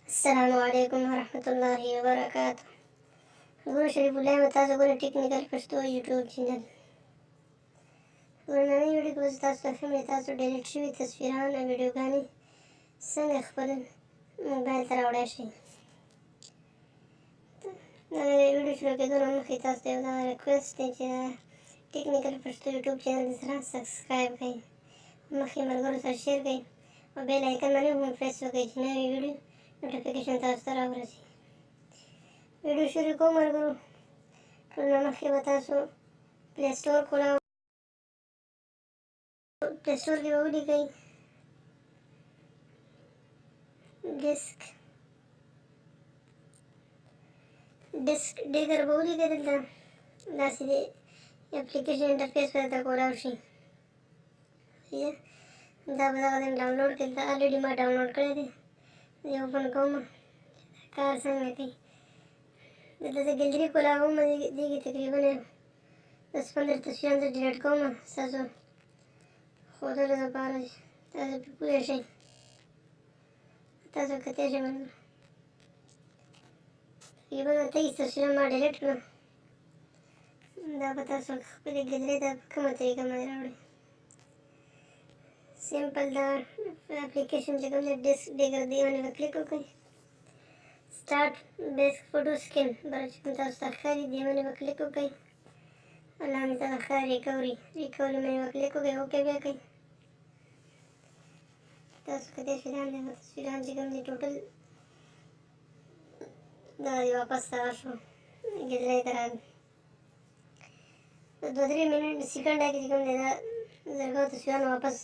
अस्सलामुअलैकुम वरहमतुल्लाहि वबरकातुह। गुरु शरीफुल्लाह मताज़ गुरु टेक्निकल पश्तो यूट्यूब चैनल ورنني ویډیو کې تاسو ته ښیم تاسو ډیلیټ شوي تصویران او ویډیوګانې څنګه خپل موبایل ته راوړی شئ. د ویډیو شروع کېدو نه مخکې تاسو ته یو دا ریکویسټ دی چې ټیکنیکل پښتو یوټیوب چینل سره سبسکرایب کړئ، مخکې ملګرو سره شیر کړئ او بیل آیکن باندې هم پریس وکړئ چې نوې ویډیو نوټیفیکیشن تاسو ته راورسي. ویډیو شروع کوم ملګرو، ټول نه مخکې به تاسو پلی سټور کولاو. پلی سټور کې به ولیکئ ډیسک ډیګر به ولیکئ، دلته داسې د اپلیکیشن انټرفیس به درته کولاو شي. دا به دغه ډاونلوډ کړئ، دا الریډي ما ډاونلوډ کړی دی، زه اوپن کوم کار څنګه کوي. دلته زه ګیلري کولاوم، دې کې تقریبا 10-15 تصویران زه ډیلیټ کوم ستاسو ښودلو دپاره چې تاسو پرې پوه شئ. تاسو کتلی شئ ملګرو، تقریبا 23 تصویران ما ډیلیټ کړه. دا به تاسو خپلې ګیلرۍ ته په کومه طریقه باندې راوړئ. سمپل دا اپلیکیشن چې کوم دی ډیسک ډیګر دی باندې به کلیک وکړئ. سټارټ بیسک فوټو سکین بره چې کوم تاسو ته ښکاري دې باندې به کلیک وکړئ. لاندې ته ښکاري ریکوري باندې به کلیک وکړئ، اوکې بیا کړئ. تاسو کتلی شئ لاندې به تصویران چې کوم دي ټوټل دا دی واپس دغه شو ګیلرۍ ته راغی. په 2-3 سیکنډه کې چې کوم دی دا زرګونو تصویران واپس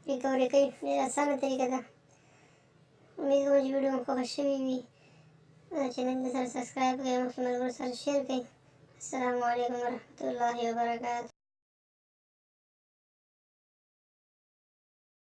ریکوري کوي. ډېره اسانه طریقه ده. امید کوم چې ویډیو مو خوښه شوې وي. چینل سره سبسکرایب کړئ، مخکې ملګرو سره شیر کړئ. السلام علیکم ورحمة الله وبرکاته.